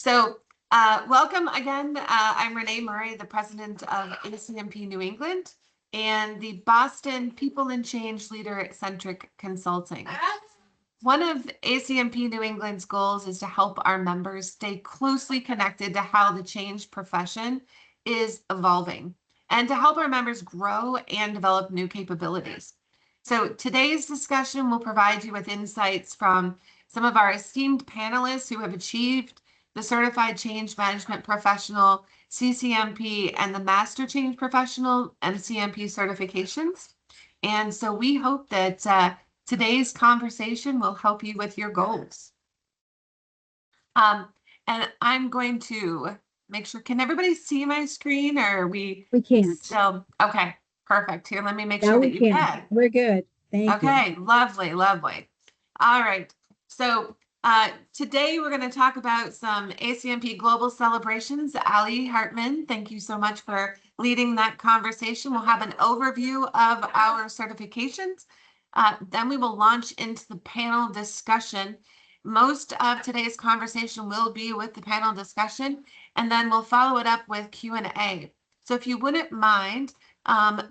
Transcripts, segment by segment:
Welcome again. I'm Renee Murray, the president of ACMP New England and the Boston People and Change Leader-Centric Consulting. One of ACMP New England's goals is to help our members stay closely connected to how the change profession is evolving and to help our members grow and develop new capabilities. So today's discussion will provide you with insights from some of our esteemed panelists who have achieved the Certified Change Management Professional, CCMP, and the Master Change Professional, MCMP certifications. And so we hope that today's conversation will help you with your goals. And I'm going to make sure, can everybody see my screen, or are we can't. Still, okay, perfect. Here, let me make sure that you can. We're good. Thank you. Okay, lovely, lovely. All right. So today we're going to talk about some ACMP global celebrations. Ali Hartman, thank you so much for leading that conversation. We'll have an overview of our certifications. Then we will launch into the panel discussion. Most of today's conversation will be with the panel discussion, and then we'll follow it up with Q&A. So if you wouldn't mind,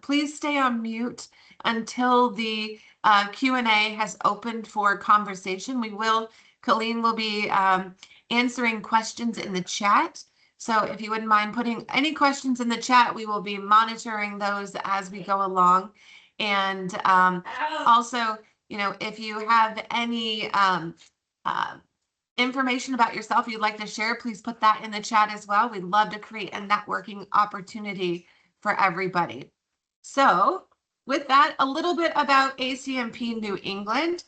please stay on mute until the Q&A has opened for conversation. Colleen will be answering questions in the chat. So if you wouldn't mind putting any questions in the chat, we will be monitoring those as we go along. And also, if you have any information about yourself you'd like to share, please put that in the chat as well. We'd love to create a networking opportunity for everybody. So with that, a little bit about ACMP New England.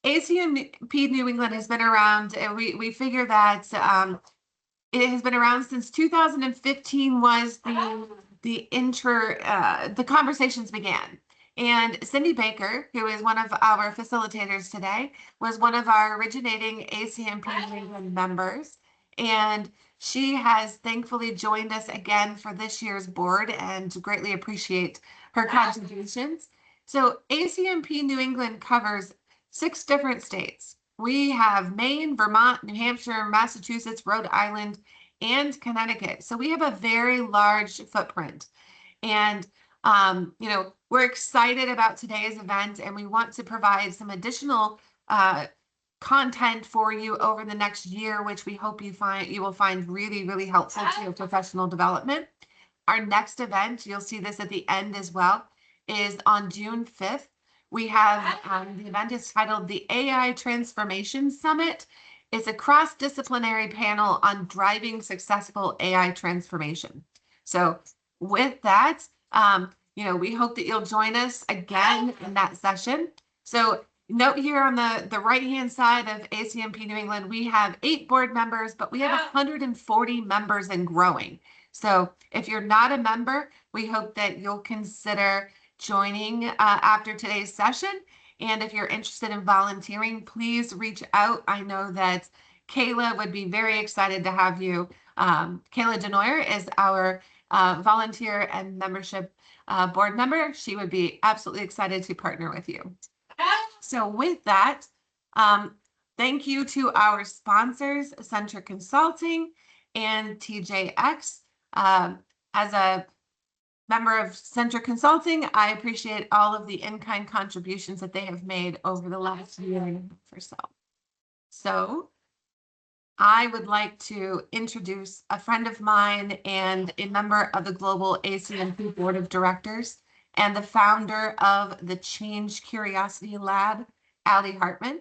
ACMP New England has been around, and we figure that it has been around since 2015 was the conversations began. And Cindy Baker, who is one of our facilitators today, was one of our originating ACMP New England members. And she has thankfully joined us again for this year's board, and greatly appreciate her contributions. So ACMP New England covers 6 different states. We have Maine, Vermont, New Hampshire, Massachusetts, Rhode Island, and Connecticut. So we have a very large footprint. And we're excited about today's event, and we want to provide some additional content for you over the next year, which we hope you will find really, really helpful to your professional development. Our next event, you'll see this at the end as well, is on June 5th. We have the event is titled the AI Transformation Summit. It's a cross-disciplinary panel on driving successful AI transformation. So with that, we hope that you'll join us again in that session. So note here on the right-hand side of ACMP New England, we have 8 board members, but we have 140 members and growing. So if you're not a member, we hope that you'll consider joining after today's session. And if you're interested in volunteering, please reach out. I know that Kayla would be very excited to have you. Kayla Denoyer is our volunteer and membership board member. She would be absolutely excited to partner with you. So with that, thank you to our sponsors, Centric Consulting and TJX. As a member of Centric Consulting, I appreciate all of the in-kind contributions that they have made over the last year or so. So I would like to introduce a friend of mine and a member of the Global ACMP Board of Directors and the founder of the Change Curiosity Lab, Ali Hartman.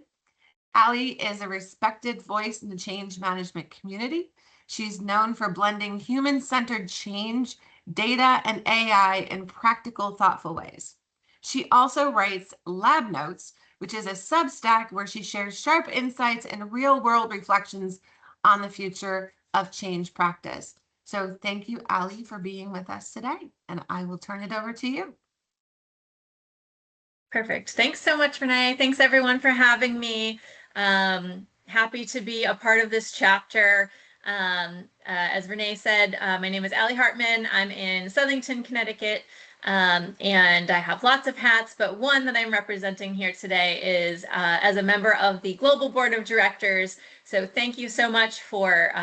Ali is a respected voice in the change management community. She's known for blending human-centered change, data, and AI in practical, thoughtful ways. She also writes Lab Notes, which is a Substack where she shares sharp insights and real-world reflections on the future of change practice. So thank you, Ali, for being with us today, and I will turn it over to you. Perfect. Thanks so much, Renee. Thanks, everyone, for having me. Happy to be a part of this chapter. As Renee said, my name is Ali Hartman. I'm in Southington, Connecticut. And I have lots of hats, but one that I'm representing here today is as a member of the Global Board of Directors. So thank you so much for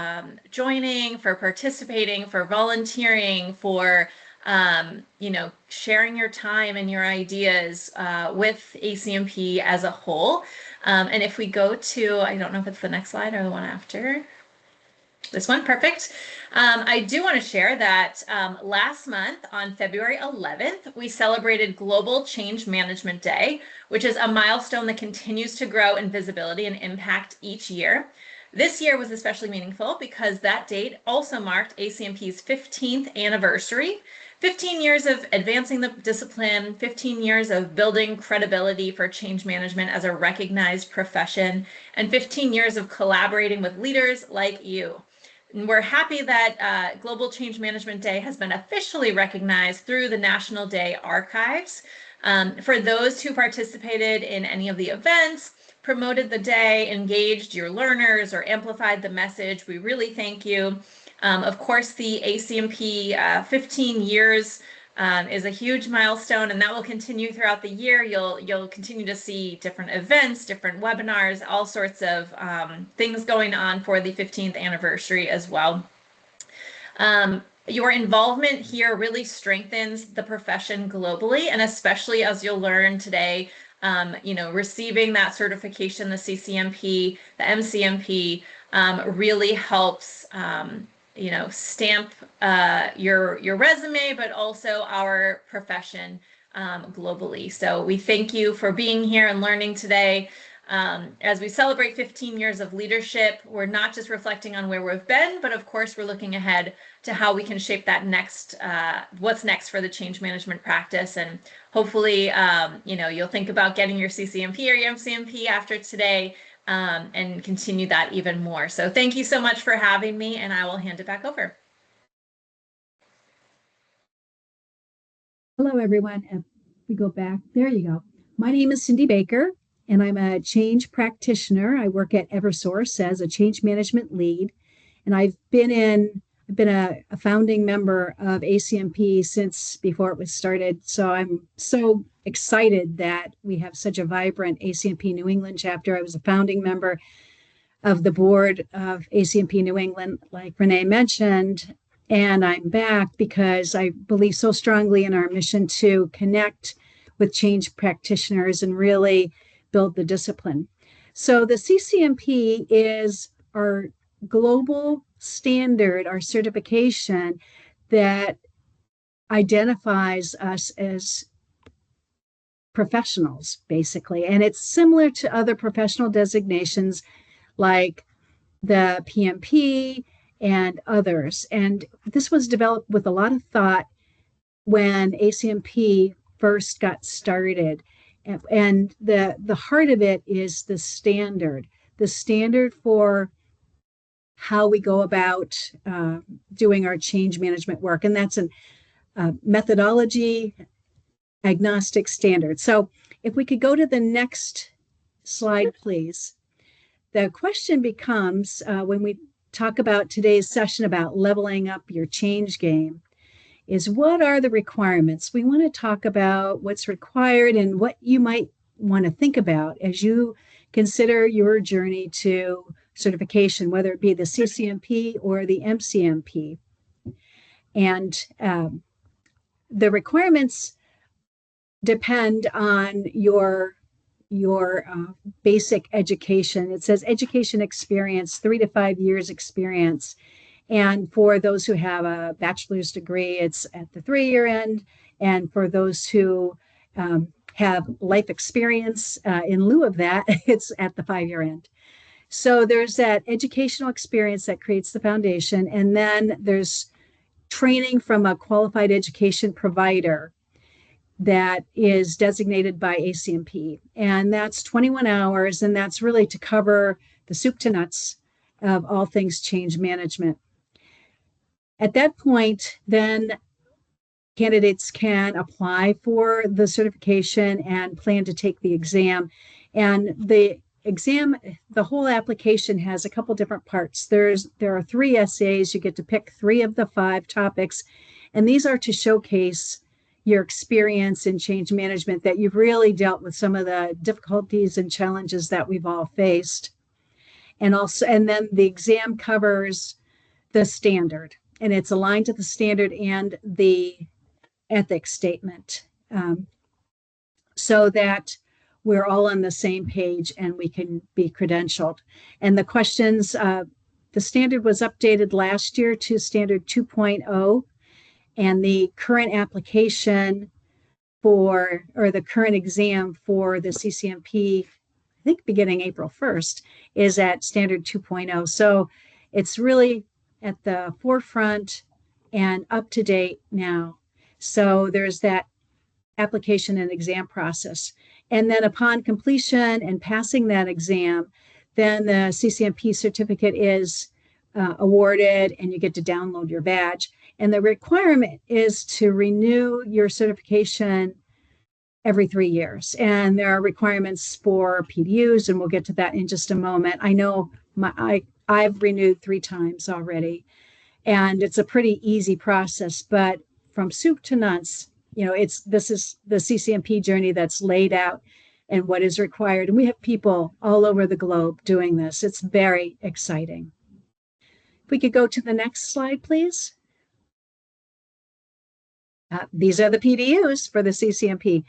joining, for participating, for volunteering, for sharing your time and your ideas with ACMP as a whole. And if we go to, I don't know if it's the next slide or the one after. This one, perfect. I do want to share that last month on February 11th, we celebrated Global Change Management Day, which is a milestone that continues to grow in visibility and impact each year. This year was especially meaningful because that date also marked ACMP's 15th anniversary. 15 years of advancing the discipline, 15 years of building credibility for change management as a recognized profession, and 15 years of collaborating with leaders like you. And we're happy that Global Change Management Day has been officially recognized through the National Day Archives. For those who participated in any of the events, promoted the day, engaged your learners, or amplified the message, we really thank you. Of course, the ACMP 15 years is a huge milestone, and that will continue throughout the year. You'll continue to see different events, different webinars, all sorts of things going on for the 15th anniversary as well. Your involvement here really strengthens the profession globally, and especially as you'll learn today, receiving that certification, the CCMP, the MCMP, really helps stamp your resume, but also our profession globally. So we thank you for being here and learning today. As we celebrate 15 years of leadership, we're not just reflecting on where we've been, but of course we're looking ahead to how we can shape that next, what's next for the change management practice. And hopefully, you'll think about getting your CCMP or your MCMP after today, and continue that even more. So thank you so much for having me, and I will hand it back over. Hello, everyone. If we go back, there you go. My name is Cindy Baker, and I'm a change practitioner. I work at Eversource as a change management lead, and I've been a founding member of ACMP since before it was started. So I'm so excited that we have such a vibrant ACMP New England chapter. I was a founding member of the board of ACMP New England, like Renee mentioned, and I'm back because I believe so strongly in our mission to connect with change practitioners and really build the discipline. So the CCMP is our global standard, our certification that identifies us as professionals, basically. And it's similar to other professional designations like the PMP and others. And this was developed with a lot of thought when ACMP first got started. And the heart of it is the standard for how we go about doing our change management work. And that's a methodology agnostic standard. So if we could go to the next slide, please. The question becomes, when we talk about today's session about leveling up your change game, is what are the requirements? We want to talk about what's required and what you might want to think about as you consider your journey to certification, whether it be the CCMP or the MCMP. And the requirements depend on your basic education. It says education experience, 3 to 5 years experience. And for those who have a bachelor's degree, it's at the 3-year end. And for those who have life experience in lieu of that, it's at the 5-year end. So there's that educational experience that creates the foundation. And then there's training from a qualified education provider that is designated by ACMP. And that's 21 hours. And that's really to cover the soup to nuts of all things change management. At that point, then candidates can apply for the certification and plan to take the exam. And the exam, the whole application has a couple different parts. There are 3 essays. You get to pick 3 of the 5 topics. And these are to showcase your experience in change management, that you've really dealt with some of the difficulties and challenges that we've all faced. And then the exam covers the standard, and it's aligned to the standard and the ethics statement, so that we're all on the same page and we can be credentialed. And the questions, the standard was updated last year to standard 2.0, and the current application or the current exam for the CCMP, I think beginning April 1st, is at standard 2.0. So it's really at the forefront and up to date now. So there's that application and exam process. And then upon completion and passing that exam, then the CCMP certificate is awarded and you get to download your badge. And the requirement is to renew your certification every 3 years. And there are requirements for PDUs, and we'll get to that in just a moment. I know I've renewed 3 times already, and it's a pretty easy process, but from soup to nuts, this is the CCMP journey that's laid out and what is required. And we have people all over the globe doing this. It's very exciting. If we could go to the next slide, please. These are the PDUs for the CCMP,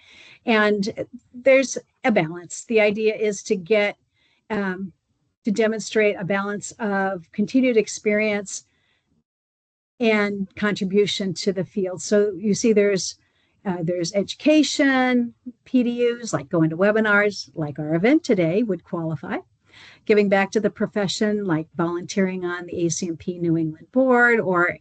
and there's a balance. The idea is to get to demonstrate a balance of continued experience and contribution to the field. So you see there's education PDUs, like going to webinars, like our event today would qualify. Giving back to the profession, like volunteering on the ACMP New England board or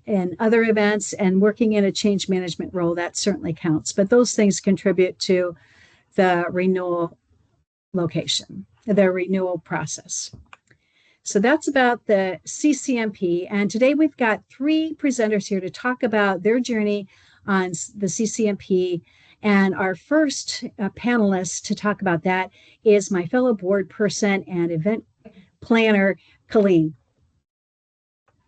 in other events, and working in a change management role, that certainly counts. But those things contribute to the renewal location, the renewal process. So that's about the CCMP. And today we've got 3 presenters here to talk about their journey on the CCMP. And our first panelist to talk about that is my fellow board person and event planner, Colleen.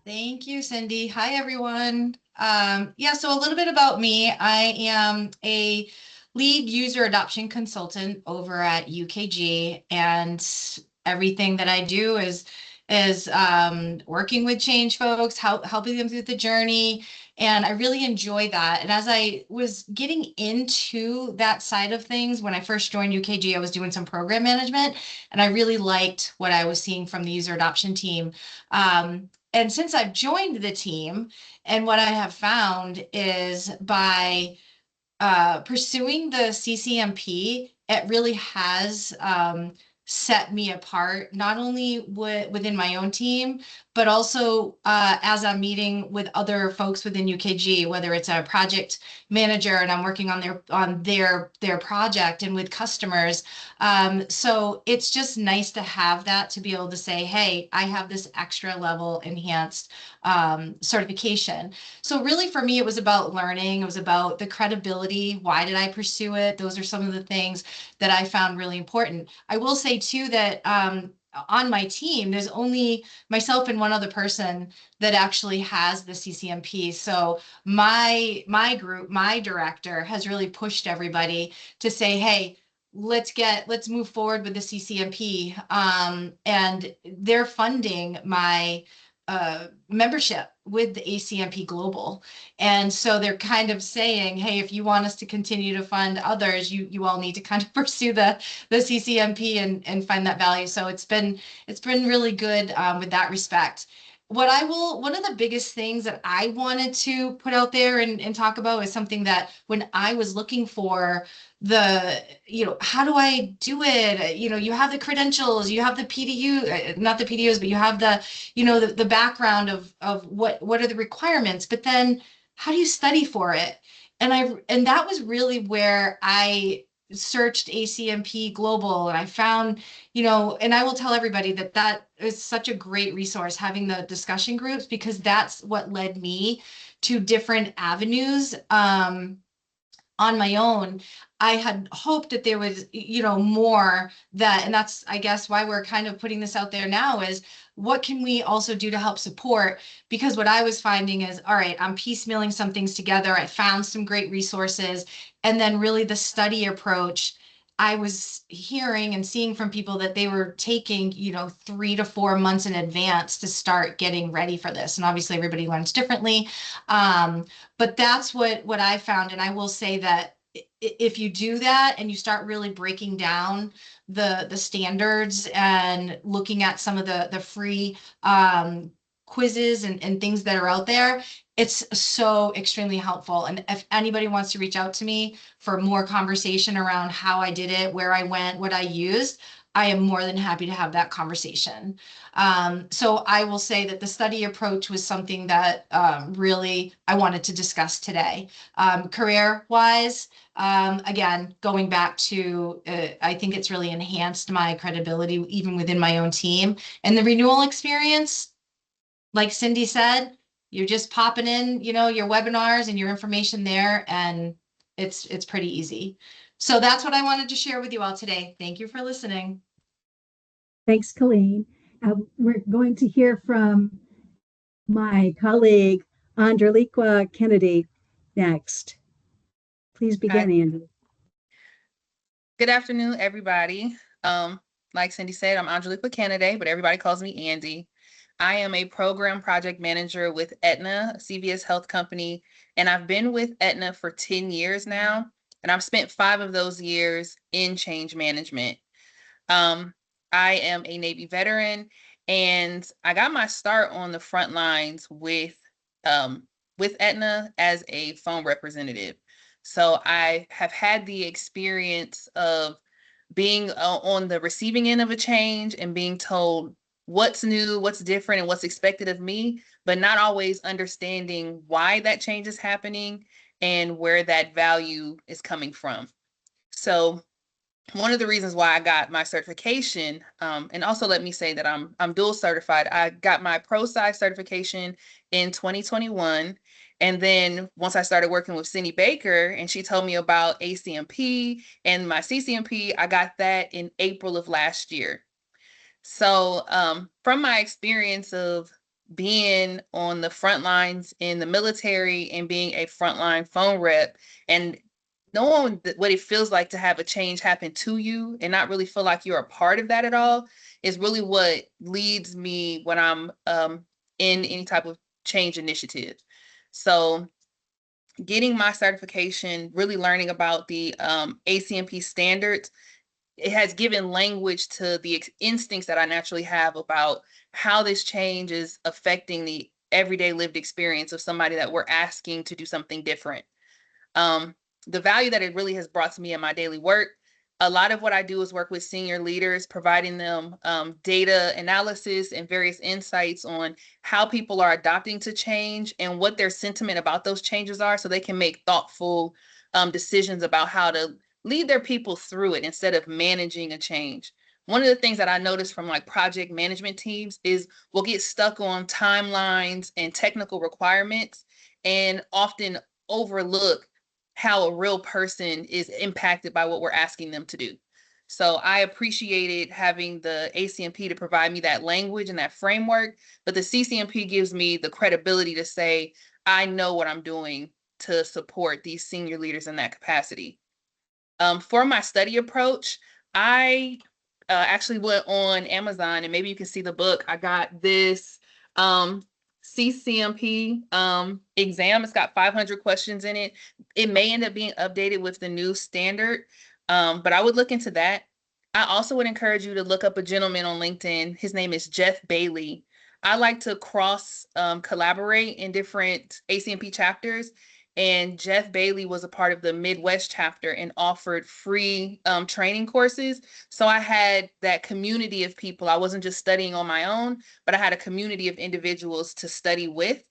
Thank you, Cindy. Hi, everyone. So a little bit about me. I am a lead user adoption consultant over at UKG, and everything that I do is working with change folks, helping them through the journey. And I really enjoy that. And as I was getting into that side of things, when I first joined UKG, I was doing some program management, and I really liked what I was seeing from the user adoption team. And since I've joined the team, and what I have found is by pursuing the CCMP, it really has set me apart, not only within my own team, but also as I'm meeting with other folks within UKG, whether it's a project manager and I'm working on their project, and with customers. So it's just nice to have that, to be able to say, hey, I have this extra level enhanced certification. So really for me, it was about learning. It was about the credibility. Why did I pursue it? Those are some of the things that I found really important. I will say too that on my team, there's only myself and one other person that actually has the CCMP. So my group, my director, has really pushed everybody to say, hey, let's move forward with the CCMP. And they're funding my membership with the ACMP Global. And so they're kind of saying, hey, if you want us to continue to fund others, you all need to kind of pursue the CCMP and find that value. So it's been really good with that respect. One of the biggest things that I wanted to put out there and talk about is something that when I was looking for how do I do it? You have the credentials, you have the PDU, not the PDUs, but you have the background of what are the requirements, but then how do you study for it? And that was really where I searched ACMP Global, and I found, and I will tell everybody that is such a great resource, having the discussion groups, because that's what led me to different avenues on my own. I had hoped that there was, more that, and that's, I guess, why we're kind of putting this out there now is what can we also do to help support? Because what I was finding is, all right, I'm piecemealing some things together. I found some great resources. And then really the study approach, I was hearing and seeing from people that they were taking, 3 to 4 months in advance to start getting ready for this. And obviously everybody learns differently. But that's what I found. And I will say that if you do that and you start really breaking down the standards and looking at some of the free quizzes and things that are out there, it's so extremely helpful. And if anybody wants to reach out to me for more conversation around how I did it, where I went, what I used, I am more than happy to have that conversation. So I will say that the study approach was something that really I wanted to discuss today. Career-wise, again, going back to, I think it's really enhanced my credibility even within my own team. And the renewal experience, like Cindy said, you're just popping in, your webinars and your information there, and it's pretty easy. So that's what I wanted to share with you all today. Thank you for listening. Thanks, Colleen. We're going to hear from my colleague, Andreliqua Kennedy, next. Please begin, Hi. Andy. Good afternoon, everybody. Like Cindy said, I'm Angelique Kennedy, but everybody calls me Andy. I am a program project manager with Aetna, a CVS health company, and I've been with Aetna for 10 years now, and I've spent 5 of those years in change management. I am a Navy veteran, and I got my start on the front lines with Aetna as a phone representative. So I have had the experience of being on the receiving end of a change and being told what's new, what's different, and what's expected of me, but not always understanding why that change is happening and where that value is coming from. So one of the reasons why I got my certification, and also let me say that I'm dual certified. I got my ProSci certification in 2021. And then once I started working with Cindy Baker and she told me about ACMP and my CCMP, I got that in April of last year. So from my experience of being on the front lines in the military and being a frontline phone rep and knowing what it feels like to have a change happen to you and not really feel like you're a part of that at all is really what leads me when I'm in any type of change initiative. So getting my certification, really learning about the ACMP standards, it has given language to the instincts that I naturally have about how this change is affecting the everyday lived experience of somebody that we're asking to do something different. The value that it really has brought to me in my daily work, a lot of what I do is work with senior leaders, providing them data analysis and various insights on how people are adapting to change and what their sentiment about those changes are so they can make thoughtful decisions about how to lead their people through it instead of managing a change. One of the things that I noticed from like project management teams is we'll get stuck on timelines and technical requirements and often overlook how a real person is impacted by what we're asking them to do. So I appreciated having the ACMP to provide me that language and that framework, but the CCMP gives me the credibility to say, I know what I'm doing to support these senior leaders in that capacity. For my study approach, I actually went on Amazon and maybe you can see the book. I got this CCMP exam. It's got 500 questions in it. It may end up being updated with the new standard, but I would look into that. I also would encourage you to look up a gentleman on LinkedIn. His name is Jeff Bailey. I like to cross collaborate in different ACMP chapters. And Jeff Bailey was a part of the Midwest chapter and offered free training courses. So I had that community of people. I wasn't just studying on my own, but I had a community of individuals to study with.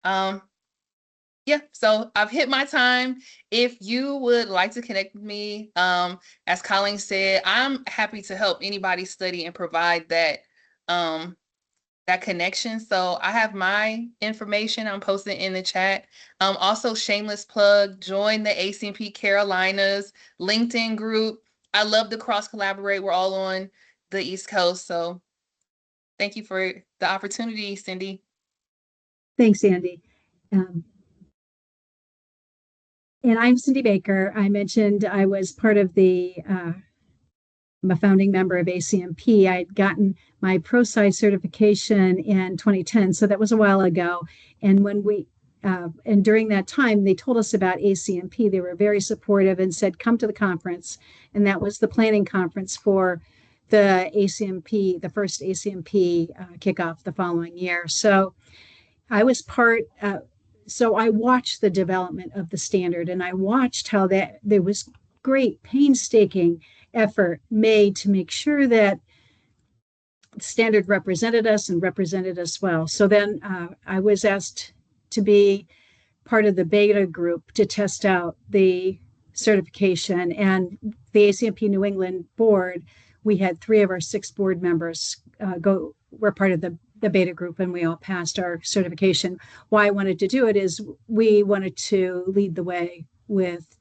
Yeah, so I've hit my time. If you would like to connect with me, as Colleen said, I'm happy to help anybody study and provide that that connection. So I have my information. I'm posting in the chat. Also shameless plug, join the ACMP Carolinas LinkedIn group. I love to cross collaborate. We're all on the East Coast. So thank you for the opportunity, Cindy. Thanks, Andy. And I'm Cindy Baker. I mentioned I was part of I'm a founding member of ACMP. I'd gotten my ProSci certification in 2010, so that was a while ago. And and during that time, they told us about ACMP. They were very supportive and said, come to the conference. And that was the planning conference for the ACMP, the first ACMP kickoff the following year. So I was so I watched the development of the standard, and I watched how there was great painstaking effort made to make sure that the standard represented us and represented us well. So then I was asked to be part of the beta group to test out the certification, and the ACMP New England board, we had 3 of our 6 board members were part of the beta group, and we all passed our certification. Why I wanted to do it is we wanted to lead the way with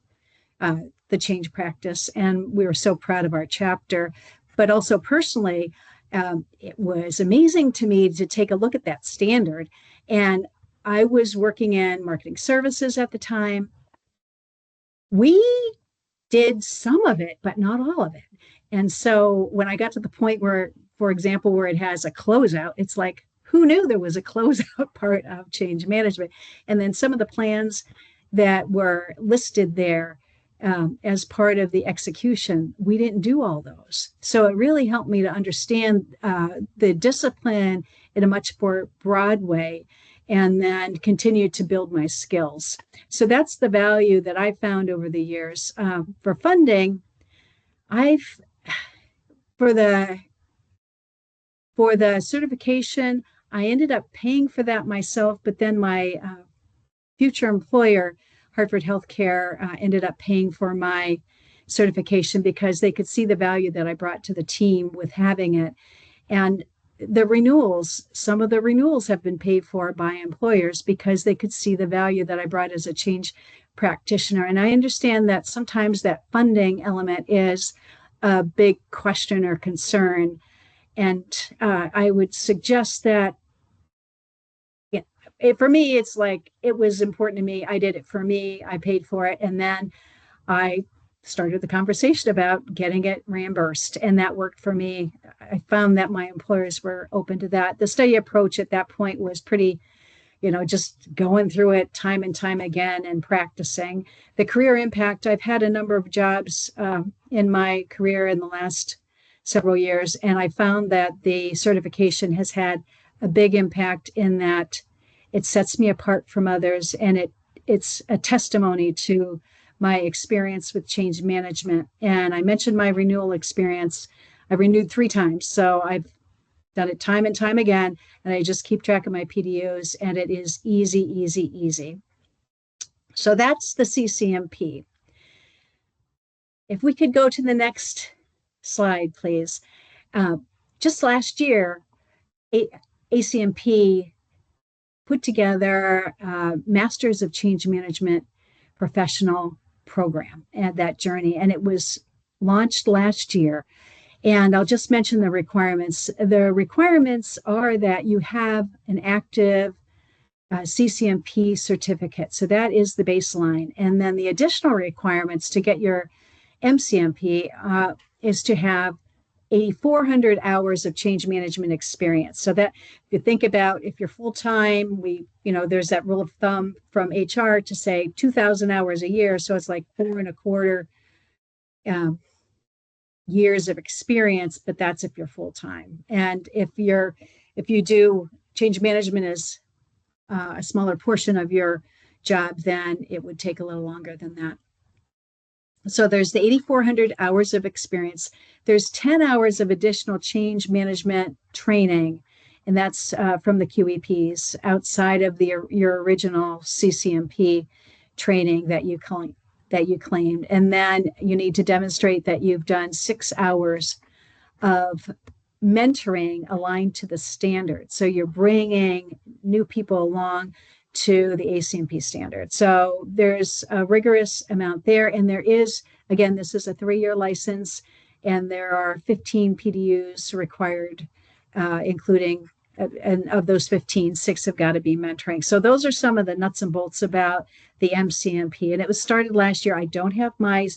the change practice, and we were so proud of our chapter. But also personally, it was amazing to me to take a look at that standard. And I was working in marketing services at the time. We did some of it, but not all of it. And so when I got to the point where, for example, where it has a closeout, it's like, who knew there was a closeout part of change management? And then some of the plans that were listed there as part of the execution, we didn't do all those. So it really helped me to understand the discipline in a much more broad way, and then continue to build my skills. So that's the value that I found over the years. For funding, for the certification, I ended up paying for that myself, but then my future employer, Hartford Healthcare, ended up paying for my certification because they could see the value that I brought to the team with having it. And some of the renewals have been paid for by employers because they could see the value that I brought as a change practitioner. And I understand that sometimes that funding element is a big question or concern. And I would suggest that for me, it's like, it was important to me. I did it for me. I paid for it. And then I started the conversation about getting it reimbursed. And that worked for me. I found that my employers were open to that. The study approach at that point was pretty, just going through it time and time again and practicing. The career impact, I've had a number of jobs in my career in the last several years. And I found that the certification has had a big impact in that it sets me apart from others, and it's a testimony to my experience with change management. And I mentioned my renewal experience. I renewed 3 times, so I've done it time and time again, and I just keep track of my PDUs, and it is easy, easy, easy. So that's the CCMP. If we could go to the next slide, please. Just last year, ACMP put together a Masters of Change Management professional program and that journey. And it was launched last year. And I'll just mention the requirements. The requirements are that you have an active CCMP certificate. So that is the baseline. And then the additional requirements to get your MCMP is to have 400 hours of change management experience. So that if you think about, if you're full-time, there's that rule of thumb from HR to say 2,000 hours a year. So it's like 4.25 years of experience, but that's if you're full-time. And if you do change management as a smaller portion of your job, then it would take a little longer than that. So there's the 8,400 hours of experience. There's 10 hours of additional change management training, and that's from the QEPs outside of your original CCMP training that you claimed. And then you need to demonstrate that you've done 6 hours of mentoring aligned to the standard. So you're bringing new people along to the ACMP standard. So there's a rigorous amount there. And there is, again, this is a 3-year license, and there are 15 PDUs required, including, and of those 15, 6 have got to be mentoring. So those are some of the nuts and bolts about the MCMP. And it was started last year. I don't have my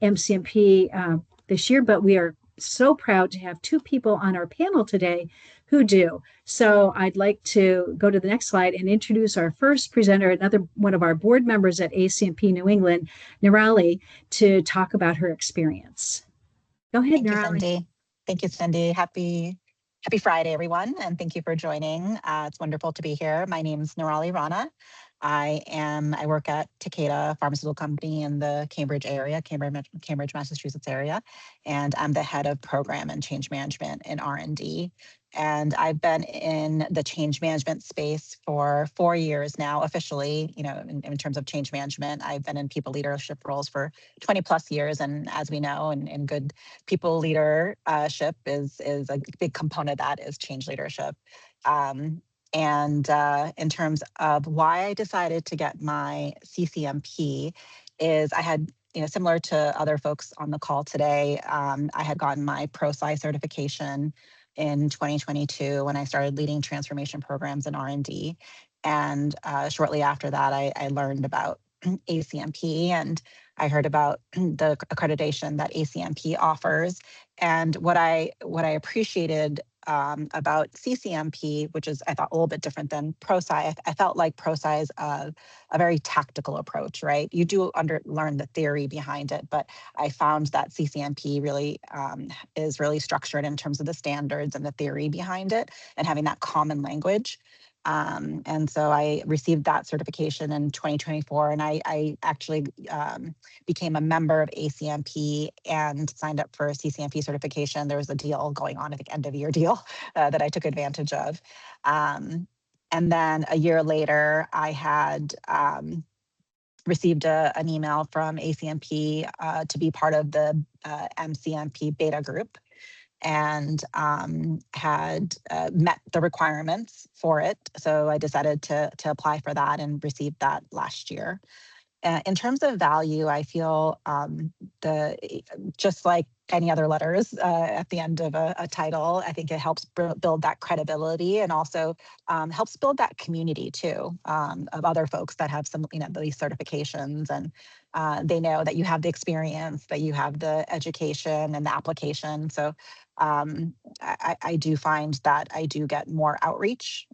MCMP this year, but we are so proud to have 2 people on our panel today who do. So I'd like to go to the next slide and introduce our first presenter, another one of our board members at ACMP New England, Nirali, to talk about her experience. Go ahead, Thank you, Nirali. Cindy. Thank you, Cindy. Happy Friday, everyone, and thank you for joining. It's wonderful to be here. My name is Nirali Rana. I work at Takeda Pharmaceutical Company in the Cambridge area, Cambridge, Massachusetts area, and I'm the head of program and change management in R&D. And I've been in the change management space for 4 years now, officially, in terms of change management. I've been in people leadership roles for 20 plus years. And as we know, in good people leadership is a big component of that is change leadership. And in terms of why I decided to get my CCMP is I had, similar to other folks on the call today, I had gotten my ProSci certification in 2022 when I started leading transformation programs in R&D. And shortly after that, I learned about ACMP, and I heard about the accreditation that ACMP offers. And what I appreciated about CCMP, which is I thought a little bit different than ProSci. I felt like ProSci is a very tactical approach, right? You do learn the theory behind it, but I found that CCMP really is really structured in terms of the standards and the theory behind it, and having that common language. And so I received that certification in 2024, and I actually became a member of ACMP and signed up for CCMP certification. There was a deal going on, I think end of year deal that I took advantage of. And then a year later, I had received an email from ACMP to be part of the MCMP beta group, and had met the requirements for it. So I decided to apply for that and received that last year. In terms of value, I feel just like any other letters at the end of a title, I think it helps build that credibility, and also helps build that community too, of other folks that have some, these certifications, and they know that you have the experience, that you have the education and the application. So I do find that I do get more outreach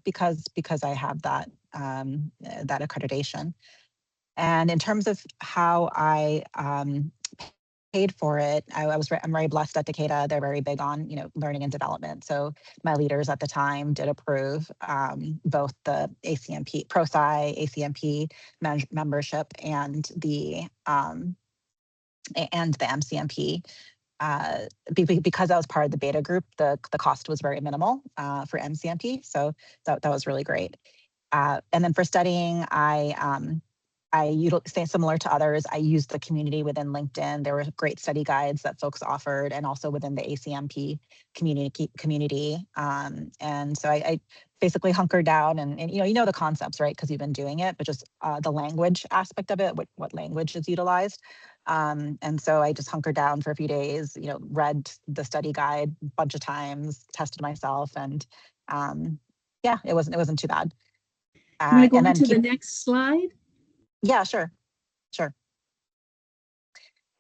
because I have that that accreditation. And in terms of how I paid for it, I'm very blessed at Takeda. They're very big on learning and development. So my leaders at the time did approve both the ACMP ProSci ACMP membership and the MCMP. Because I was part of the beta group, the cost was very minimal for MCMP. So that was really great. And then for studying, I utilize, similar to others, I used the community within LinkedIn. There were great study guides that folks offered, and also within the ACMP community. And so I basically hunkered down, and you know the concepts, right? Because you've been doing it, but just the language aspect of it, what language is utilized. And so I just hunkered down for a few days, read the study guide a bunch of times, tested myself, and yeah, it wasn't too bad. You want to go on to the next slide? Yeah, sure.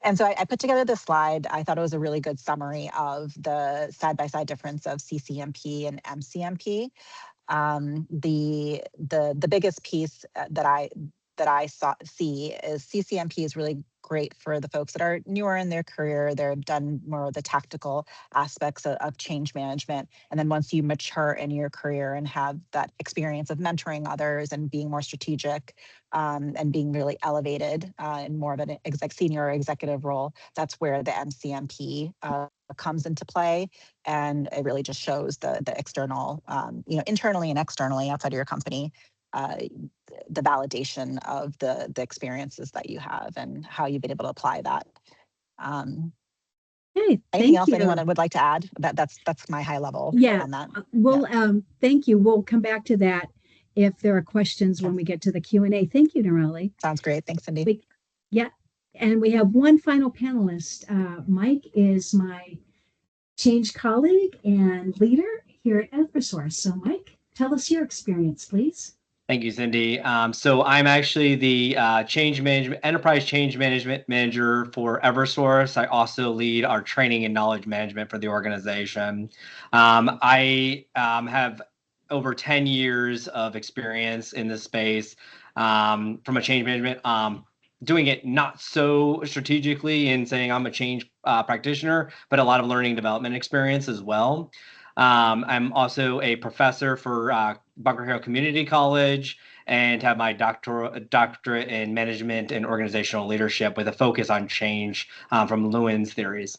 And so I put together this slide. I thought it was a really good summary of the side-by-side difference of CCMP and MCMP. The biggest piece that I see is CCMP is really great for the folks that are newer in their career. They've done more of the tactical aspects of change management. And then once you mature in your career and have that experience of mentoring others and being more strategic and being really elevated in more of an senior executive role, that's where the MCMP comes into play. And it really just shows the external, internally and externally outside of your company, the validation of the experiences that you have and how you've been able to apply that. Okay, Anything thank else you. anyone would like to add? That's my high level Yeah, on that. well, thank you. We'll come back to that if there are questions when we get to the Q&A. Thank you, Nerali. Sounds great. Thanks, Cindy. Yeah, and we have one final panelist. Mike is my change colleague and leader here at Eversource. So, Mike, tell us your experience, please. Thank you, Cindy. So I'm actually the enterprise change management manager for Eversource. I also lead our training and knowledge management for the organization. I have over 10 years of experience in this space from a change management, doing it not so strategically and saying I'm a change practitioner, but a lot of learning development experience as well. I'm also a professor for Bunker Hill Community College and have my doctorate in management and organizational leadership with a focus on change from Lewin's theories.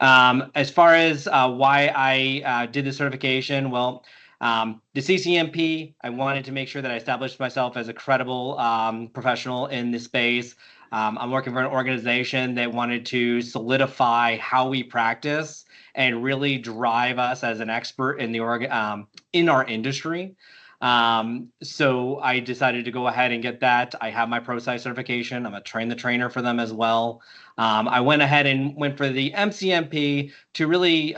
As far as why I did the certification, well, the CCMP, I wanted to make sure that I established myself as a credible professional in this space. I'm working for an organization that wanted to solidify how we practice and really drive us as an expert in the in our industry. So I decided to go ahead and get that. I have my ProSci certification. I'm a train the trainer for them as well. I went ahead and went for the MCMP to really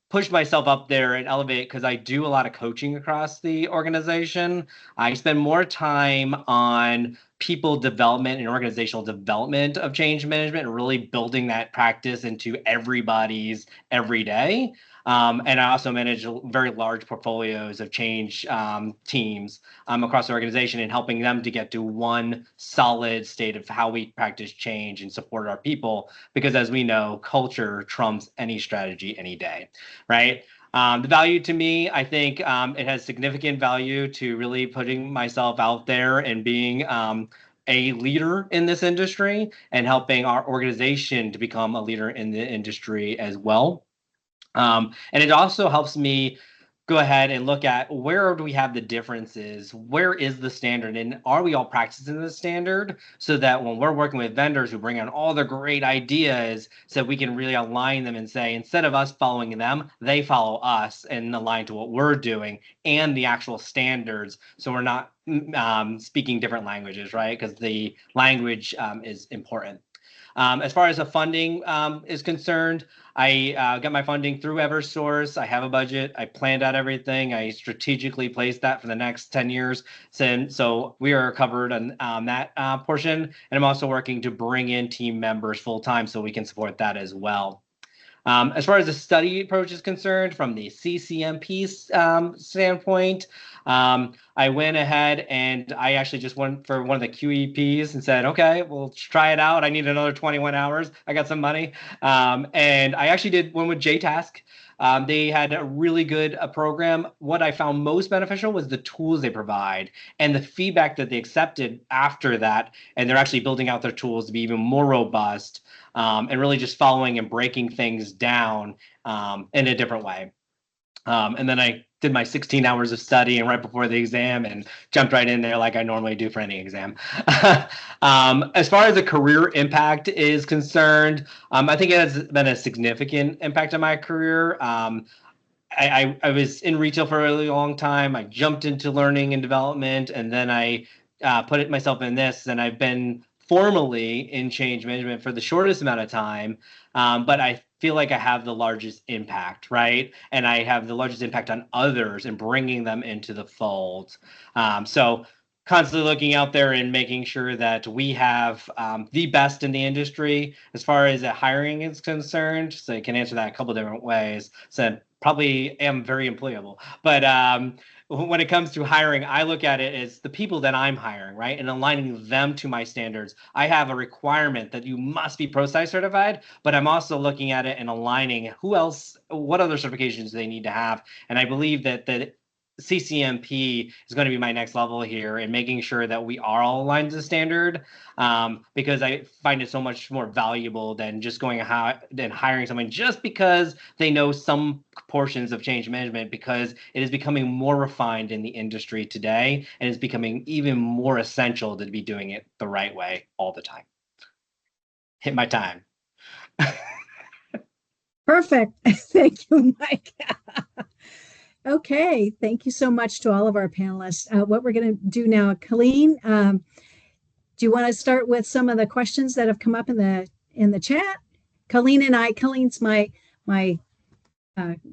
push myself up there and elevate because I do a lot of coaching across the organization. I spend more time on people development and organizational development of change management and really building that practice into everybody's every day. And I also manage very large portfolios of change teams across the organization and helping them to get to one solid state of how we practice change and support our people. Because as we know, culture trumps any strategy any day, right? The value to me, I think it has significant value to really putting myself out there and being a leader in this industry and helping our organization to become a leader in the industry as well. And it also helps me go ahead and look at where do we have the differences? Where is the standard? And are we all practicing the standard so that when we're working with vendors who bring in all the great ideas, so we can really align them and say, instead of us following them, they follow us and align to what we're doing and the actual standards. So we're not speaking different languages, right? Because the language is important. As far as the funding is concerned, I got my funding through Eversource. I have a budget. I planned out everything. I strategically placed that for the next 10 years. So we are covered on that portion. And I'm also working to bring in team members full time so we can support that as well. As far as the study approach is concerned, from the CCMP standpoint, I went ahead and I actually just went for one of the QEPs and said, okay, we'll try it out. I need another 21 hours. I got some money. And I actually did one with JTask. They had a really good program. What I found most beneficial was the tools they provide and the feedback that they accepted after that. And they're actually building out their tools to be even more robust and really just following and breaking things down in a different way. And then I did my 16 hours of study and right before the exam and jumped right in there like I normally do for any exam. As far as the career impact is concerned, I think it has been a significant impact on my career. I was in retail for a really long time. I jumped into learning and development, and then I put myself in this, and I've been formally in change management for the shortest amount of time. But I feel like I have the largest impact, right? And I have the largest impact on others and bringing them into the fold. So constantly looking out there and making sure that we have the best in the industry as far as hiring is concerned. So I can answer that a couple different ways. So probably am very employable, but when it comes to hiring, I look at it as the people that I'm hiring, right? And aligning them to my standards. I have a requirement that you must be ProSci certified, but I'm also looking at it and aligning who else, what other certifications they need to have. And I believe that the CCMP is going to be my next level here and making sure that we are all aligned to the standard because I find it so much more valuable than just going and hiring someone just because they know some portions of change management, because it is becoming more refined in the industry today and it's becoming even more essential to be doing it the right way all the time. Hit my time. Perfect. Thank you, Mike. Okay, thank you so much to all of our panelists. What we're going to do now, Colleen, do you want to start with some of the questions that have come up in the chat? Colleen's my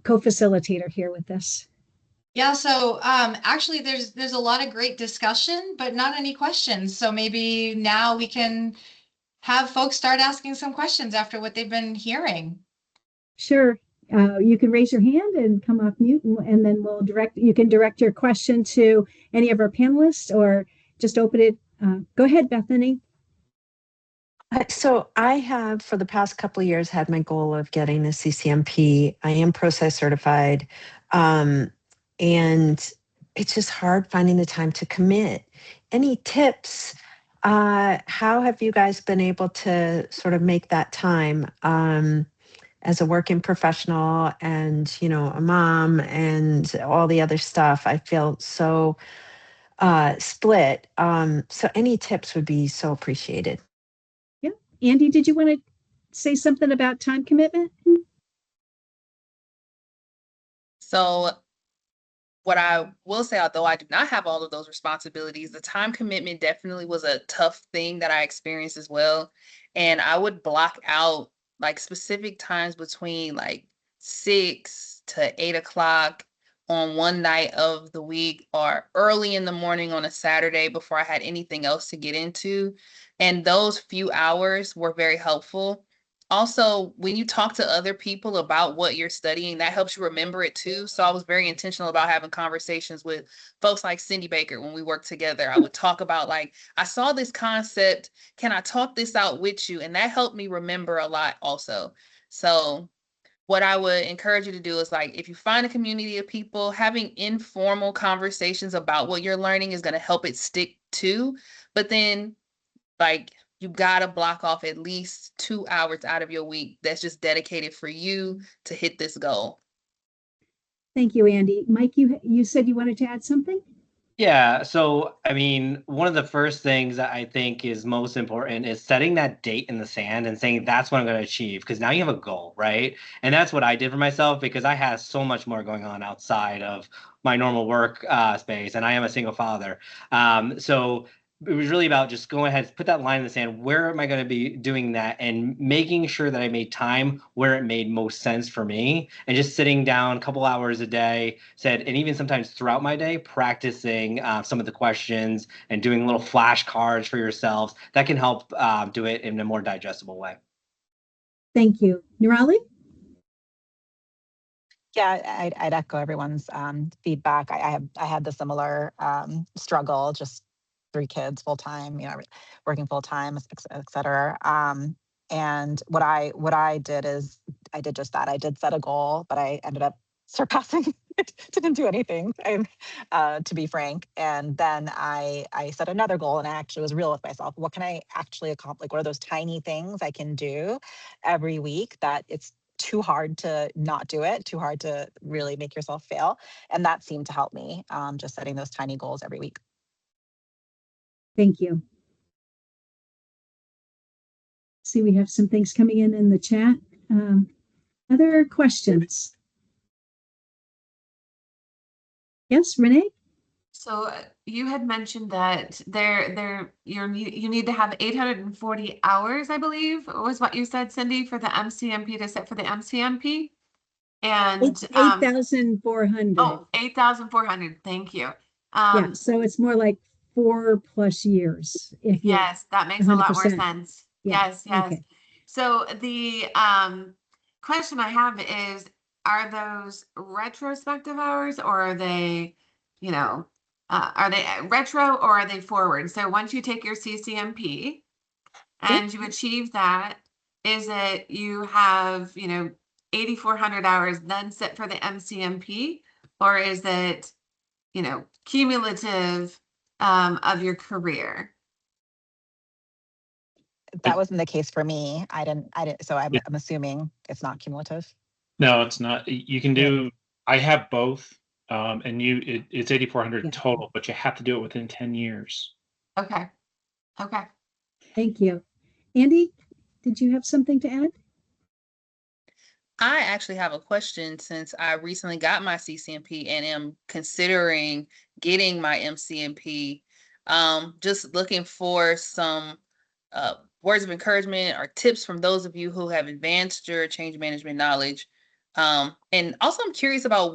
co-facilitator here with this. Yeah, so actually there's a lot of great discussion, but not any questions. So maybe now we can have folks start asking some questions after what they've been hearing. Sure. You can raise your hand and come off mute, and then you can direct your question to any of our panelists or just open it. Go ahead, Bethany. So I have, for the past couple of years, had my goal of getting a CCMP. I am process certified. And it's just hard finding the time to commit. Any tips? How have you guys been able to sort of make that time? As a working professional and, a mom and all the other stuff, I feel so split. So any tips would be so appreciated. Yeah. Andy, did you want to say something about time commitment? So what I will say, although I do not have all of those responsibilities, the time commitment definitely was a tough thing that I experienced as well. And I would block out like specific times between like 6 to 8 o'clock on one night of the week or early in the morning on a Saturday before I had anything else to get into. And those few hours were very helpful. Also, when you talk to other people about what you're studying, that helps you remember it too. So I was very intentional about having conversations with folks like Cindy Baker when we worked together. I would talk about like, I saw this concept. Can I talk this out with you? And that helped me remember a lot also. So what I would encourage you to do is like, if you find a community of people, having informal conversations about what you're learning is going to help it stick too. But then like, you gotta block off at least 2 hours out of your week that's just dedicated for you to hit this goal. Thank you, Andy. Mike, you said you wanted to add something? Yeah, so I mean, one of the first things that I think is most important is setting that date in the sand and saying that's what I'm going to achieve because now you have a goal, right? And that's what I did for myself because I had so much more going on outside of my normal work space, and I am a single father. So it was really about just going ahead, put that line in the sand. Where am I going to be doing that, and making sure that I made time where it made most sense for me, and just sitting down a couple hours a day, and even sometimes throughout my day, practicing some of the questions and doing little flashcards for yourselves that can help do it in a more digestible way. Thank you. Nirali? Yeah, I'd echo everyone's feedback. I had the similar struggle, just 3 kids full time, working full time, et cetera. And what I did is I did just that. I did set a goal, but I ended up surpassing it. Didn't do anything, to be frank. And then I set another goal, and I actually was real with myself. What can I actually accomplish? Like, what are those tiny things I can do every week that it's too hard to not do it, too hard to really make yourself fail. And that seemed to help me, just setting those tiny goals every week. Thank you. See, we have some things coming in the chat. Other questions? Yes, Renee? So you had mentioned that you need to have 840 hours, I believe, was what you said, Cindy, for the MCMP to sit for the MCMP. And 8,400. Oh, 8,400. Thank you. Yeah, so it's more like 4+ years. If you're Yes, that makes a lot more 100%. sense. Yeah, Yes, yes. okay. So the question I have is, are those retrospective hours, or are they, are they retro or are they forward? So once you take your CCMP and you achieve that, is it you have, 8,400 hours, then sit for the MCMP, or is it, cumulative of your career? That wasn't the case for me. I didn't. So I'm assuming it's not cumulative. No, it's not. You can do, I have both. And it's 8,400 total, but you have to do it within 10 years. Okay. Okay. Thank you. Andy, did you have something to add? I actually have a question since I recently got my CCMP and am considering getting my MCMP. Just looking for some words of encouragement or tips from those of you who have advanced your change management knowledge. And also I'm curious about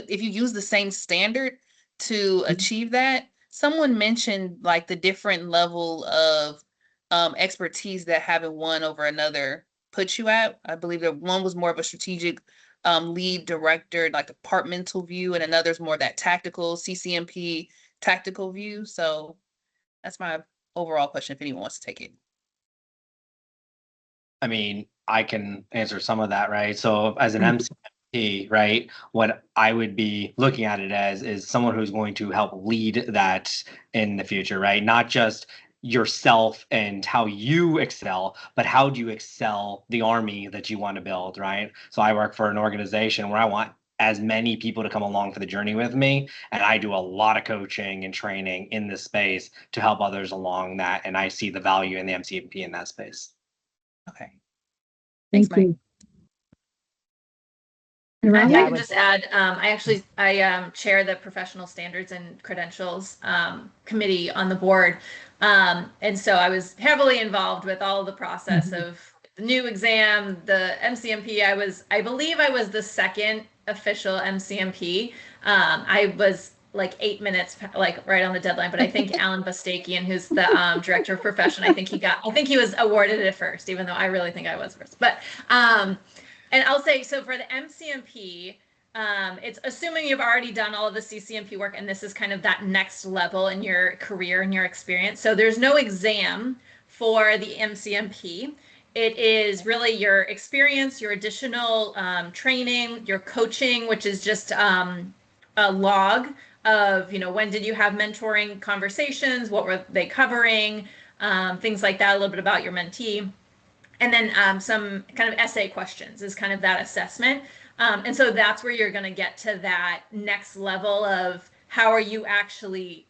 if you use the same standard to achieve that. Someone mentioned like the different level of expertise that having one over another puts you at. I believe that one was more of a strategic lead director, like departmental view, and another's more that tactical CCMP tactical view. So that's my overall question if anyone wants to take it. I mean, I can answer some of that, right? So as an MCMP, right, what I would be looking at it as is someone who's going to help lead that in the future, right? Not just yourself and how you excel, but how do you excel the army that you want to build, right? So I work for an organization where I want as many people to come along for the journey with me. And I do a lot of coaching and training in this space to help others along that. And I see the value in the MCMP in that space. Okay. Thank Mike. you. If I Yeah, can just add, I chair the Professional Standards and Credentials Committee on the board. And so I was heavily involved with all of the process of the new exam, the MCMP. I believe I was the second official MCMP. I was like 8 minutes, like right on the deadline, but I think Alan Bastakian, who's the director of profession, I think he was awarded it first, even though I really think I was first. But and I'll say, so for the MCMP, it's assuming you've already done all of the CCMP work, and this is kind of that next level in your career and your experience. So there's no exam for the MCMP. It is really your experience, your additional training, your coaching, which is just a log of, when did you have mentoring conversations? What were they covering? Things like that, a little bit about your mentee. And then some kind of essay questions is kind of that assessment. And so that's where you're going to get to that next level of how are you actually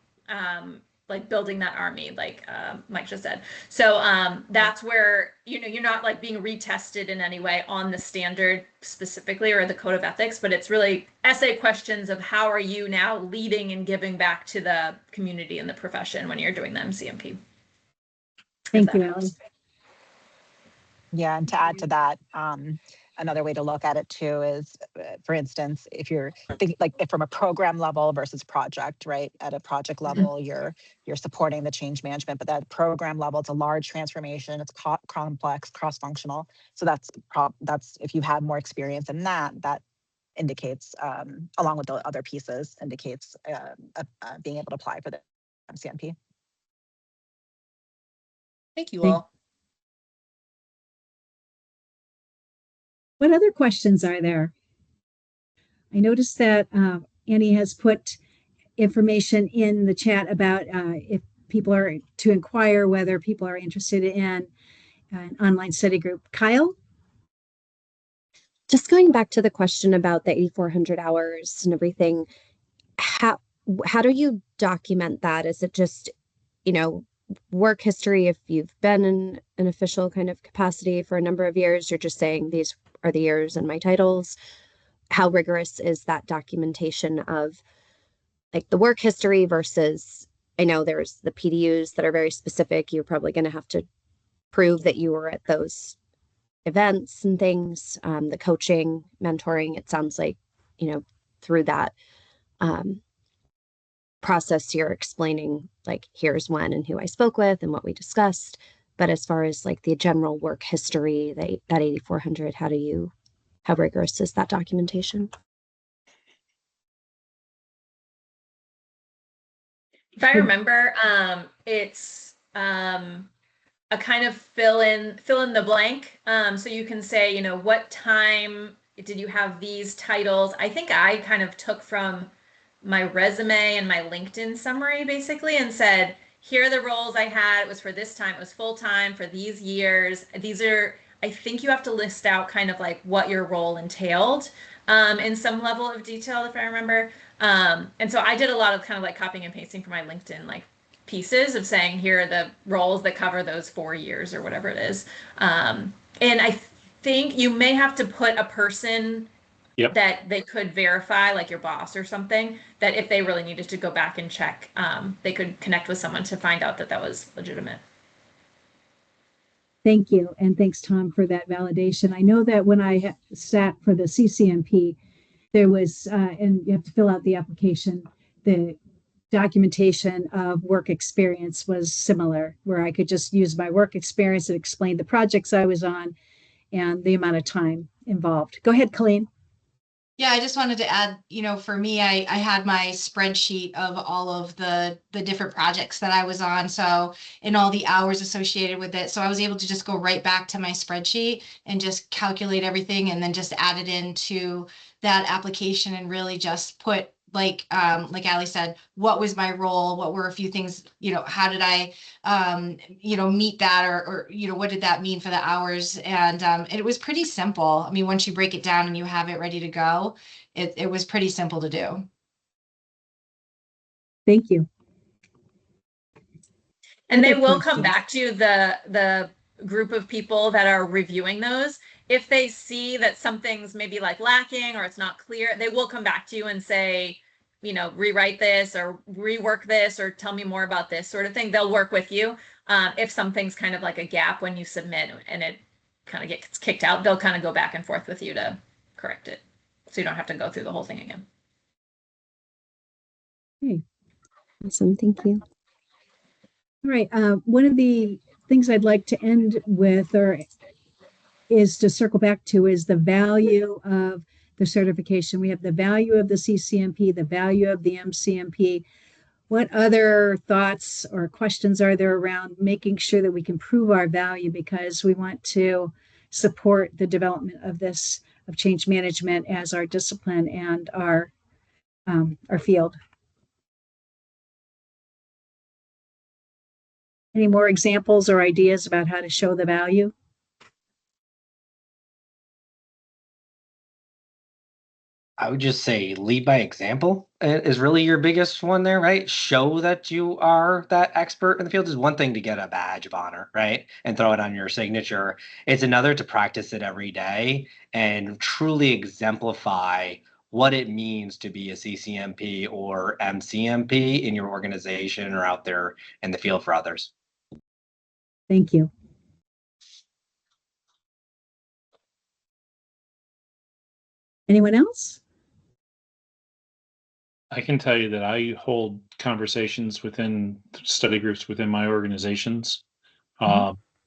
like building that army, like Mike just said. So that's where, you're not like being retested in any way on the standard specifically or the code of ethics, but it's really essay questions of how are you now leading and giving back to the community and the profession when you're doing the MCMP. Thank you, Ellen. Yeah, and to add to that, another way to look at it too is, for instance, if you're thinking like if from a program level versus project, right? At a project level, you're supporting the change management, but at program level, it's a large transformation. It's complex, cross-functional. So that's if you have more experience in that, that indicates, along with the other pieces, indicates being able to apply for the MCMP. Thank you all. What other questions are there? I noticed that Annie has put information in the chat about if people are to inquire whether people are interested in an online study group. Kyle? Just going back to the question about the 8,400 hours and everything, how do you document that? Is it just, work history? If you've been in an official kind of capacity for a number of years, you're just saying these are the years and my titles. How rigorous is that documentation of like the work history versus, I know there's the PDUs that are very specific. You're probably going to have to prove that you were at those events and things, the coaching, mentoring. It sounds like, through that process, you're explaining like, here's when and who I spoke with and what we discussed. But as far as like the general work history, that 8,400, how rigorous is that documentation? If I remember, it's a kind of fill in the blank. So you can say, what time did you have these titles? I think I kind of took from my resume and my LinkedIn summary basically and said, here are the roles I had. It was for this time. It was full time for these years. I think you have to list out kind of like what your role entailed in some level of detail, if I remember. And so I did a lot of kind of like copying and pasting from my LinkedIn, like pieces of saying, here are the roles that cover those 4 years or whatever it is. And I think you may have to put a person Yep. that they could verify, like your boss or something, that if they really needed to go back and check, they could connect with someone to find out that that was legitimate. Thank you. And thanks, Tom, for that validation. I know that when I sat for the CCMP, there was, and you have to fill out the application, the documentation of work experience was similar, where I could just use my work experience and explain the projects I was on and the amount of time involved. Go ahead, Colleen. Yeah, I just wanted to add, for me, I had my spreadsheet of all of the different projects that I was on. So, and all the hours associated with it. So I was able to just go right back to my spreadsheet and just calculate everything and then just add it into that application and really just put like Ali said, what was my role? What were a few things, how did I, meet that or, what did that mean for the hours? And it was pretty simple. I mean, once you break it down and you have it ready to go, it was pretty simple to do. Thank you. And they Other will come questions? back to the group of people that are reviewing those. If they see that something's maybe like lacking or it's not clear, they will come back to you and say, rewrite this or rework this or tell me more about this sort of thing. They'll work with you. If something's kind of like a gap when you submit and it kind of gets kicked out, they'll kind of go back and forth with you to correct it. So you don't have to go through the whole thing again. Okay. Awesome. Thank you. All right. One of the things I'd like to end with is to circle back to is the value of the certification. We have the value of the CCMP, the value of the MCMP. What other thoughts or questions are there around making sure that we can prove our value, because we want to support the development of this, of change management as our discipline and our field? Any more examples or ideas about how to show the value? I would just say lead by example is really your biggest one there, right? Show that you are that expert in the field. Is one thing to get a badge of honor, right? And throw it on your signature. It's another to practice it every day and truly exemplify what it means to be a CCMP or MCMP in your organization or out there in the field for others. Thank you. Anyone else? I can tell you that I hold conversations within study groups within my organizations,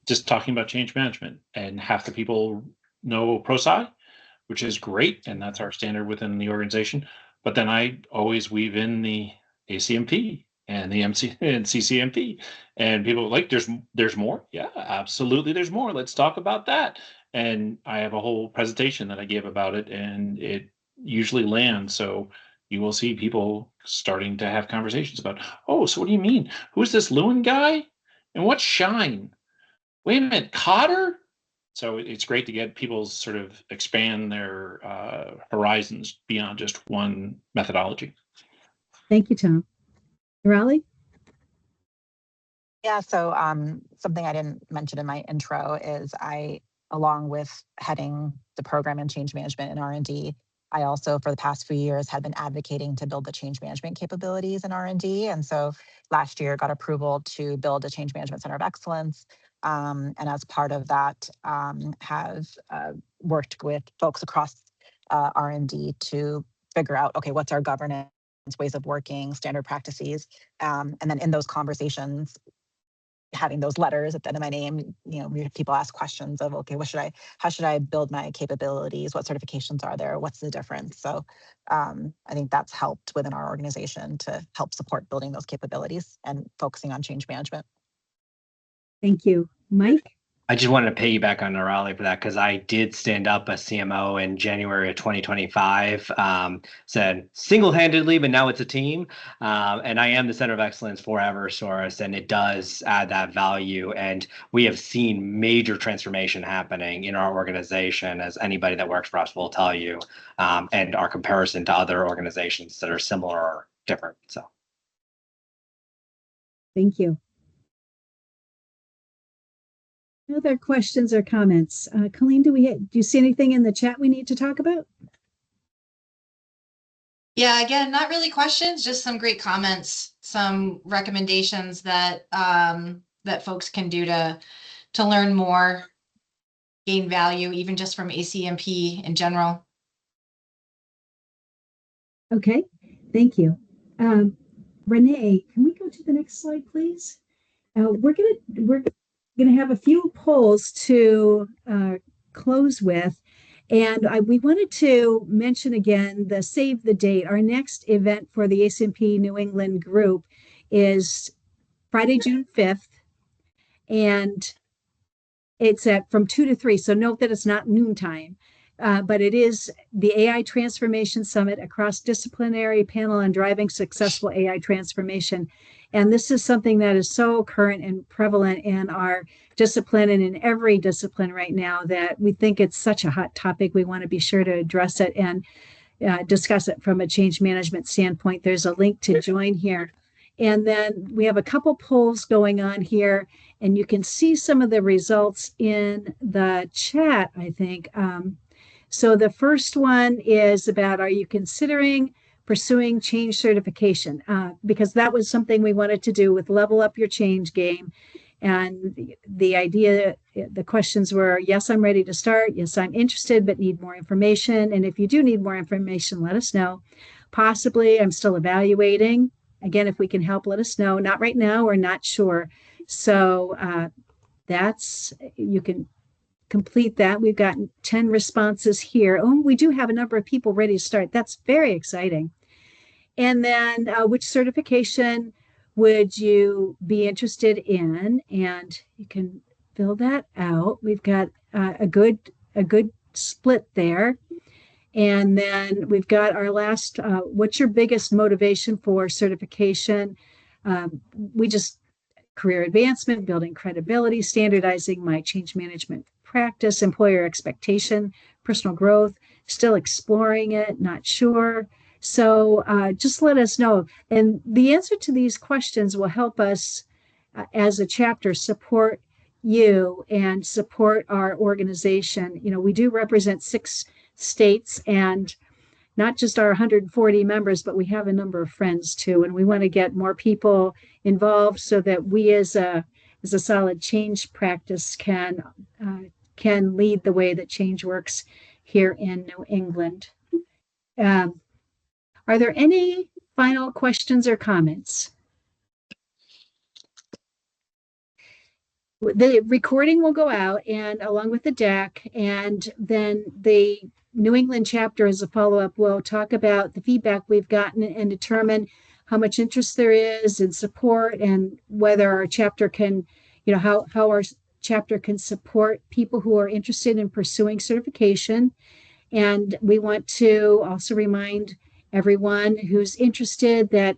just talking about change management, and half the people know ProSci, which is great, and that's our standard within the organization. But then I always weave in the ACMP and the MC and CCMP, and people are like, there's more. Yeah, absolutely, there's more. Let's talk about that. And I have a whole presentation that I give about it, and it usually lands. So you will see people starting to have conversations about, oh, so what do you mean? Who's this Lewin guy? And what's Shine? Wait a minute, Cotter? So it's great to get people sort of expand their horizons beyond just one methodology. Thank you, Tom. Raleigh? Yeah, so something I didn't mention in my intro is I, along with heading the program in change management and R&D, I also, for the past few years, had been advocating to build the change management capabilities in R&D. And so last year got approval to build a change management center of excellence. And as part of that, have worked with folks across R&D to figure out, okay, what's our governance, ways of working, standard practices. And then in those conversations, having those letters at the end of my name, people ask questions of, okay, how should I build my capabilities? What certifications are there? What's the difference? So I think that's helped within our organization to help support building those capabilities and focusing on change management. Thank you. Mike? I just wanted to piggyback on Norali for that because I did stand up a CMO in January of 2025. Said single-handedly, but now it's a team. And I am the Center of Excellence for Eversource, and it does add that value. And we have seen major transformation happening in our organization, as anybody that works for us will tell you, and our comparison to other organizations that are similar or different. So, thank you. Other questions or comments? Colleen, do you see anything in the chat we need to talk about? Yeah, again, not really questions, just some great comments, some recommendations that that folks can do to learn more, gain value, even just from ACMP in general. Okay, thank you. Renee, can we go to the next slide, please? We're gonna have a few polls to close with, and we wanted to mention again the save the date. Our next event for the ACMP New England group is Friday, June 5th, and it's at from 2 to 3. So note that it's not noontime, but it is the AI Transformation Summit, a cross-disciplinary panel on driving successful AI transformation. And this is something that is so current and prevalent in our discipline and in every discipline right now that we think it's such a hot topic. We want to be sure to address it and discuss it from a change management standpoint. There's a link to join here. And then we have a couple polls going on here, and you can see some of the results in the chat, I think. So the first one is about, are you considering pursuing change certification? Because that was something we wanted to do with Level Up Your Change Game. And the idea, the questions were, yes, I'm ready to start. Yes, I'm interested, but need more information. And if you do need more information, let us know. Possibly, I'm still evaluating. Again, if we can help, let us know. Not right now, we're not sure. So you can complete that. We've got 10 responses here. Oh, we do have a number of people ready to start. That's very exciting. And then which certification would you be interested in? And you can fill that out. We've got a good split there. And then we've got our last, what's your biggest motivation for certification? We just career advancement, building credibility, standardizing my change management practice, employer expectation, personal growth, still exploring it, not sure. So just let us know. And the answer to these questions will help us as a chapter support you and support our organization. You know, we do represent 6 states and not just our 140 members, but we have a number of friends too. And we want to get more people involved so that we as a solid change practice can lead the way that change works here in New England. Are there any final questions or comments? The recording will go out and along with the deck, and then the New England chapter as a follow-up will talk about the feedback we've gotten and determine how much interest there is in support and whether our chapter can, you know, how our chapter can support people who are interested in pursuing certification. And we want to also remind everyone who's interested that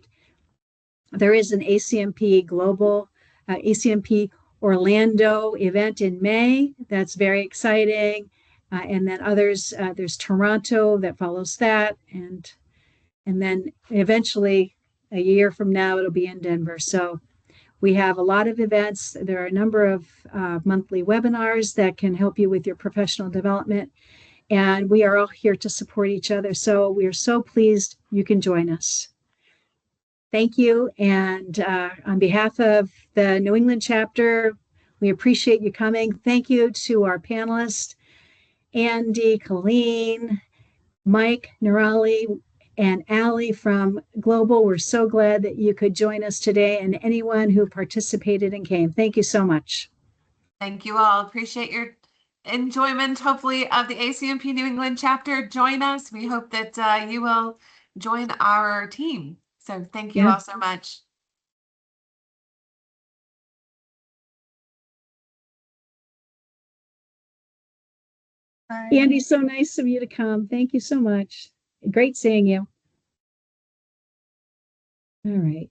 there is an ACMP global, ACMP Orlando event in May. That's very exciting. And then others, there's Toronto that follows that. And then eventually a year from now, it'll be in Denver. So we have a lot of events. There are a number of monthly webinars that can help you with your professional development. And we are all here to support each other. So we are so pleased you can join us. Thank you. And on behalf of the New England chapter, we appreciate you coming. Thank you to our panelists, Andy, Colleen, Mike, Nirali, and Allie from Global. We're so glad that you could join us today, and anyone who participated and came. Thank you so much. Thank you all. Appreciate your enjoyment, hopefully, of the ACMP New England chapter. Join us. We hope that you will join our team. So thank you all so much. Bye. Andy, so nice of you to come. Thank you so much. Great seeing you. All right.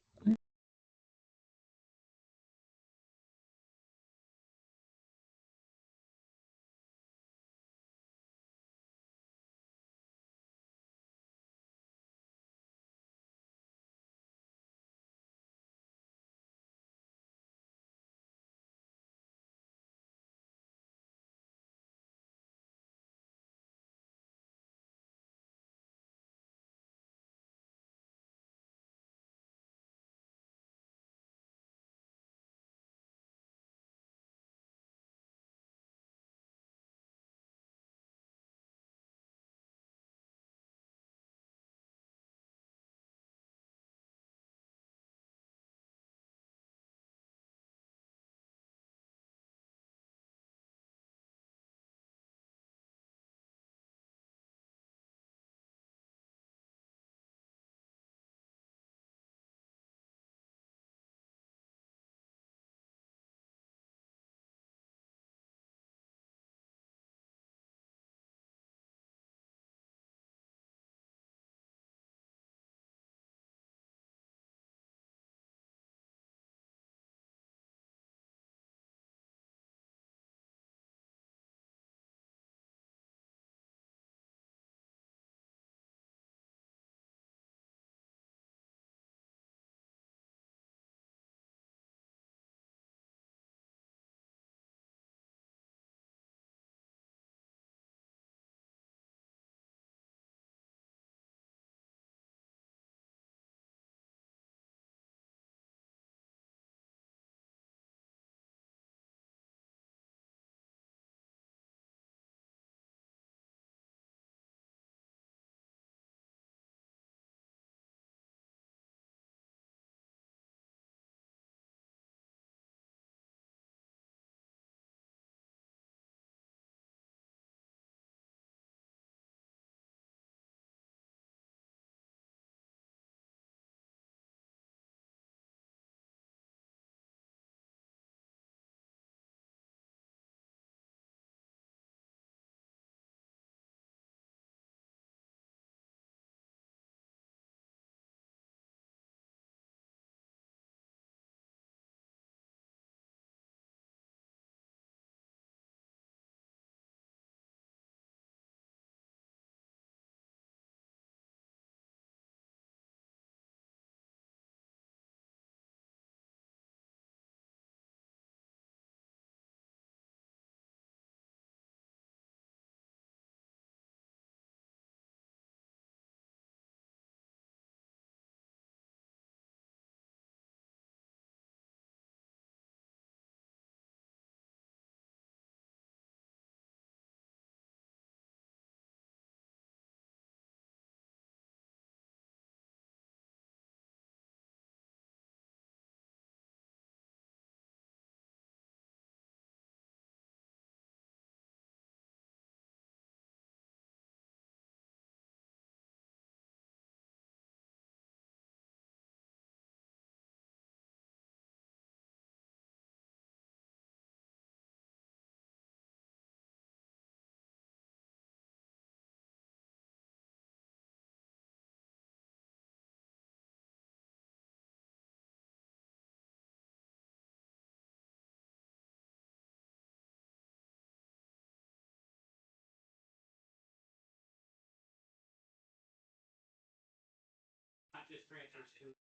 just transfers to